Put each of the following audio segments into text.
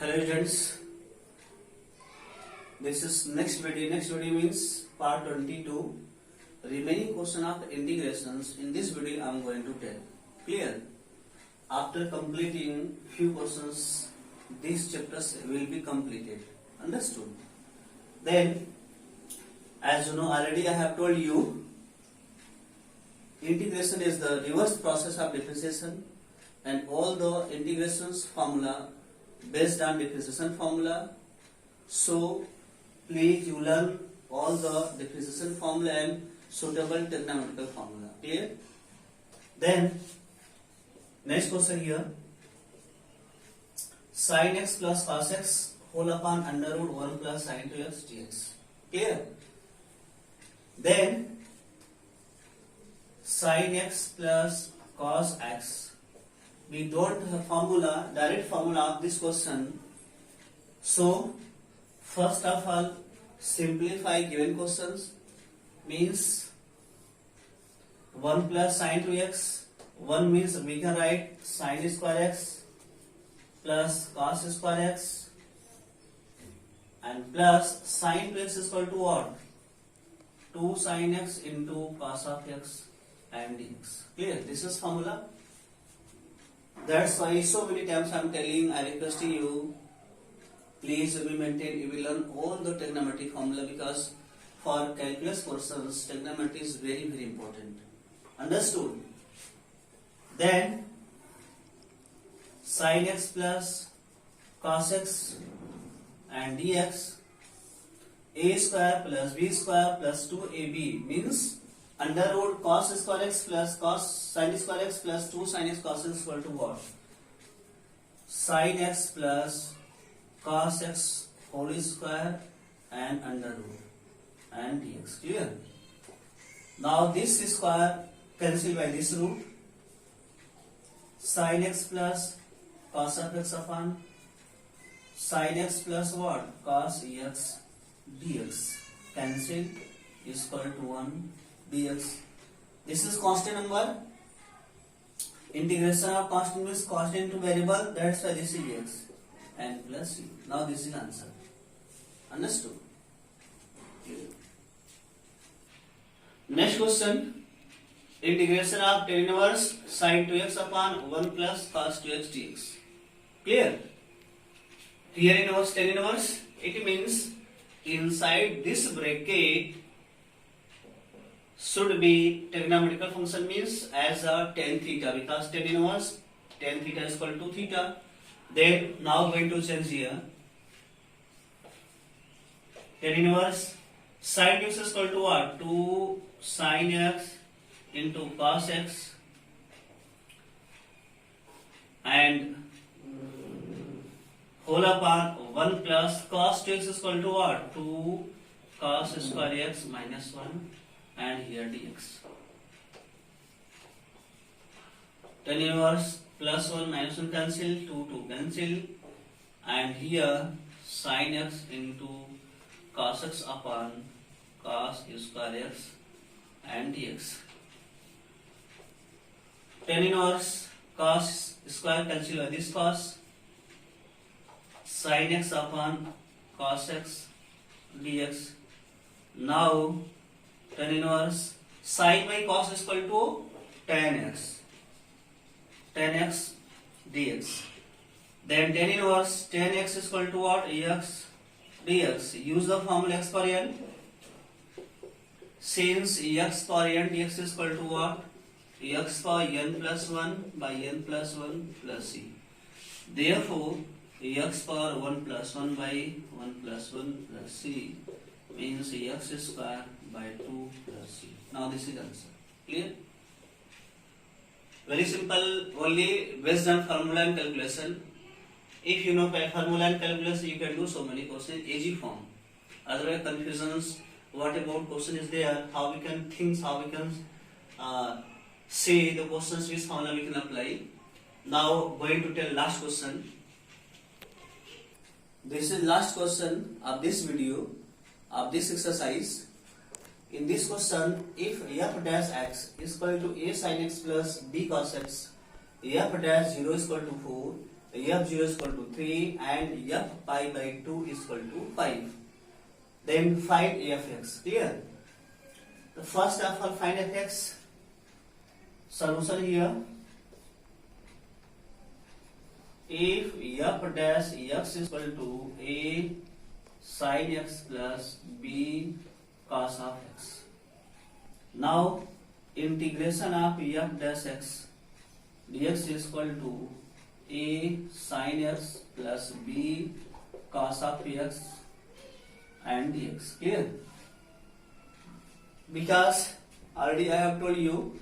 Hello students, this is next video. Next video means part 22. Remaining question of integrations. In this video I am going to tell. Clear? After completing few questions, these chapters will be completed. Understood? Then, as you know already, I have told you, integration is the reverse process of differentiation, and all the integrations formula based on differentiation formula. So please you learn all the differentiation formula and suitable trigonometrical formula. Clear? Then next question here, sin x plus cos x whole upon under root 1 plus sin 2x dx. Clear? Then sin x plus cos x. We don't have formula, direct formula of this question. So first of all, simplify given questions. Means 1 plus sin 2x. 1 means we can write sin square x plus cos square x, and plus sin 2x is equal to what? 2 sin x into cos of x and dx. Clear? This is formula. That's why so many times I am telling, I requesting you, please you will maintain, you will learn all the trigonometry formula, because for calculus persons trigonometry is very important. Understood? Then sin x plus cos x and dx, a square plus b square plus 2ab means under root cos square x plus cos sin square x plus 2 sin x cos x equal to what? Sin x plus cos x whole square and under root and dx. Clear? Now this square cancelled by this root. Sin x plus cos of x upon sin x plus what? Cos x dx. Cancelled is equal to 1 dx. This is constant number. Integration of constant means constant into variable. That's why this is dx and plus u. Now this is answer. Understood? Next question. Integration of tan inverse sin 2x upon 1 plus cos 2x dx. Clear? Here inverse tan inverse, it means inside this bracket should be trigonometrical function, means as a tan theta, because tan inverse tan theta is equal to theta. Then now going to change here, tan inverse sin x is equal to what? 2 sin x into cos x, and whole upon 1 plus cos 2x is equal to what? 2 cos square x minus 1 and here dx. Tan inverse plus 1 minus 1 cancel, 2 cancel, and here sin x into cos x upon cos square x and dx. Tan inverse cos square cancel by this cos, sin x upon cos x dx. Now tan inverse sin by cos is equal to tan x dx. Then tan inverse tan x is equal to what? X dx. Use the formula x power n. Since x power n dx is equal to what? X power n plus 1 by n plus 1 plus c. Therefore x power 1 plus 1 by 1 plus 1 plus c means x square by 2 plus c. Now this is answer. Clear? Very simple, only based on formula and calculation. If you know by formula and calculation, you can do so many questions in easy form. Otherwise confusions, what about question is there, how we can think, how we can see the questions which formula we can apply. Now going to tell last question. This is last question of this video, of this exercise. In this question, if f dash x is equal to a sin x plus b cos x, f dash 0 is equal to 4, f0 is equal to 3 and f pi by 2 is equal to 5. Then find fx. Clear? The first of all find fx. Solution here. If f dash x is equal to a sin x plus b cos of x. Now integration of f dash x dx is equal to a sin x plus b cos of x and dx. Clear? Because already I have told you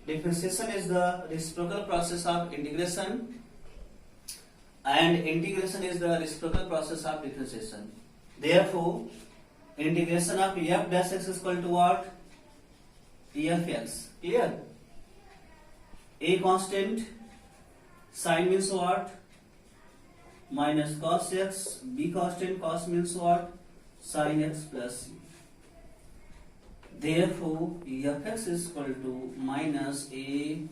differentiation is the reciprocal process of integration and integration is the reciprocal process of differentiation. Therefore, integration of f dash x is equal to what? Fx. Clear? A constant, sin means what? Minus cos x. B constant, cos means what? Sin x plus c. Therefore, fx is equal to minus a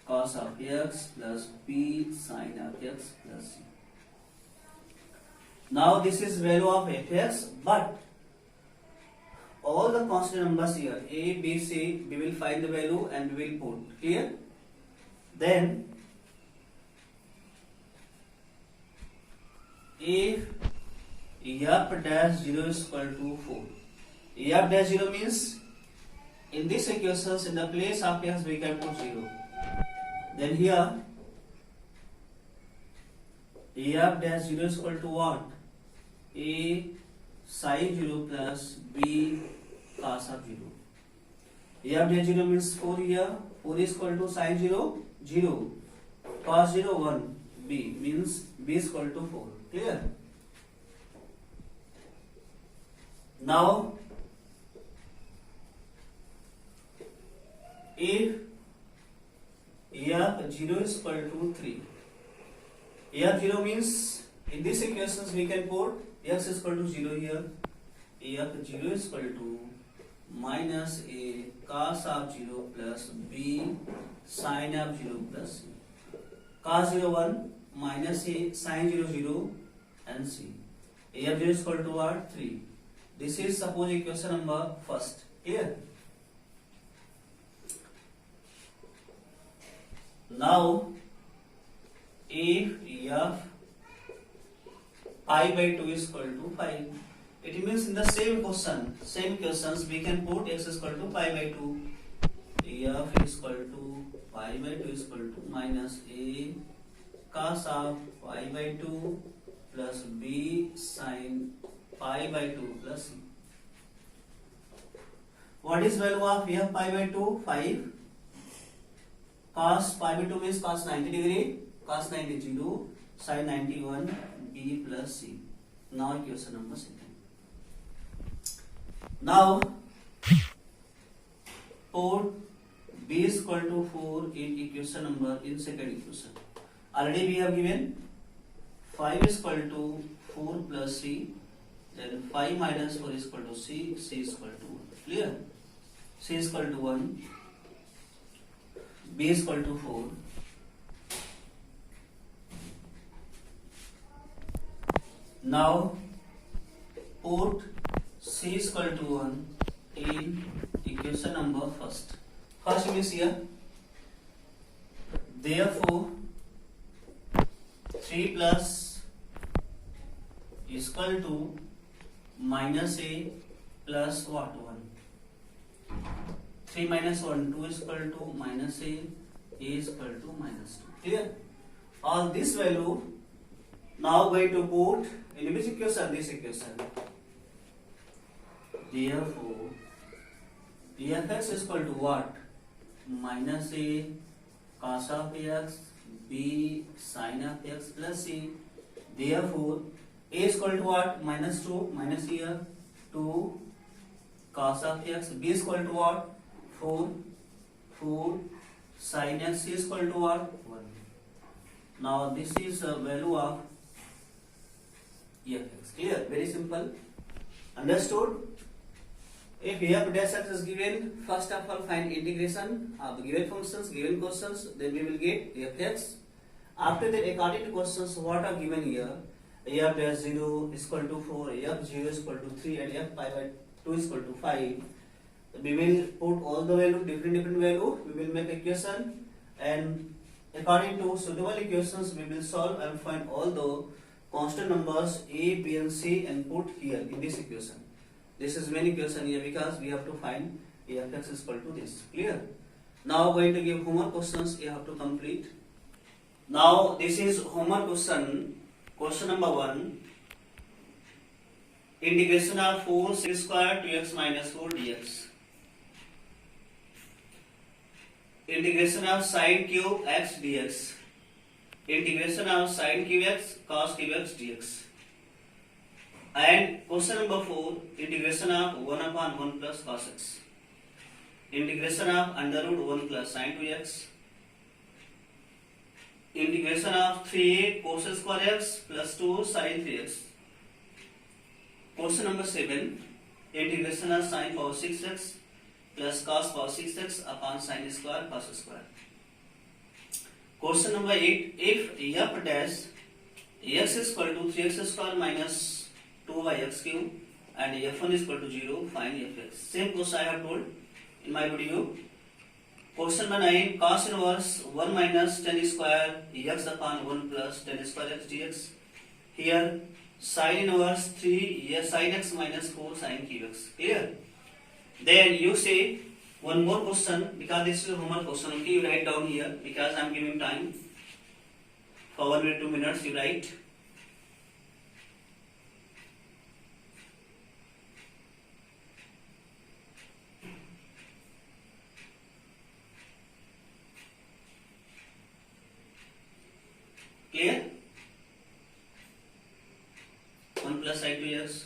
cos of x plus b sin of x plus c. Now this is value of fx, but all the constant numbers here a, b, c, we will find the value and we will put. Clear? Then if f dash 0 is equal to 4, f dash 0 means in this equations in the place of x we can put 0. Then here f dash 0 is equal to what? A sin 0 plus b cos of 0. f dash 0 means 4 here. 4 is equal to sin 0, 0. Cos 0, 1. B means b is equal to 4. Clear? Now, if f0 is equal to 3, f0 means in this equations we can put x is equal to 0 here. f0 is equal to minus a cos of 0 plus b sin of 0 plus c. Cos 0 1 minus a sin 0 0 and c. f0 is equal to what? 3. This is suppose equation number first. Clear? Now, if f pi by 2 is equal to 5, it means in the same questions we can put x is equal to pi by 2. f is equal to pi by 2 is equal to minus a cos of pi by 2 plus b sin pi by 2 plus c. What is value of f pi by 2? 5. Cos pi by 2 means cos 90 degree, cos 90 0, sin 91 b plus c. Now equation number second. Now put b is equal to 4 in equation number in second equation. Already we have given 5 is equal to 4 plus c, then 5 minus 4 is equal to c, c is equal to 1. Clear? C is equal to 1, b is equal to 4. Now put c is equal to 1 in equation number first. First means here. Therefore 3 plus is equal to minus a plus what? 1. 3 minus 1, 2 is equal to minus a is equal to minus 2. Clear? All this value now going to put in which equation? This equation. Therefore, fx is equal to what? Minus a cos of x, b sin of x plus c. Therefore, a is equal to what? Minus 2, minus here 2 cos of x, b is equal to what? 4 sin x, c is equal to what? 1. Now this is a value of fx. Clear? Very simple. Understood? If f dash x is given, first of all find integration of the given functions, given questions, then we will get fx. After that, according to questions what are given here, f dash 0 is equal to 4, f 0 is equal to 3, and f pi by 2 is equal to 5. We will put all the value, different value. We will make equation, and according to suitable equations, we will solve and find all the constant numbers a, b, and c and put here in this equation. This is main equation here because we have to find f(x) is equal to this. Clear? Now going to give homework questions. You have to complete. Now this is homework question. Question number 1. Integration of 4 square to x minus 4 dx. Integration of sin cube x dx. Integration of sin cube x cos cube x dx. And question number 4. Integration of 1 upon 1 plus cos x. Integration of under root 1 plus sin 2x. Integration of 3 cos square x plus 2 sin 3x. Question number 7. Integration of sin power 6x plus cos power 6x upon sin square cos square. Question number 8. If f dash x is equal to 3x square minus 2 by x cube and f1 is equal to 0, find fx. Same question I have told in my video. Question number 9. Cos inverse 1 minus tan square x upon 1 plus tan square x dx. Here sin inverse 3 sin x minus 4 sin cube x. Clear? Then you say one more question, because this is a homework question. Okay, you write down here because I am giving time for 1 minute 2 minutes. You write. Clear? 1 plus sin 2x.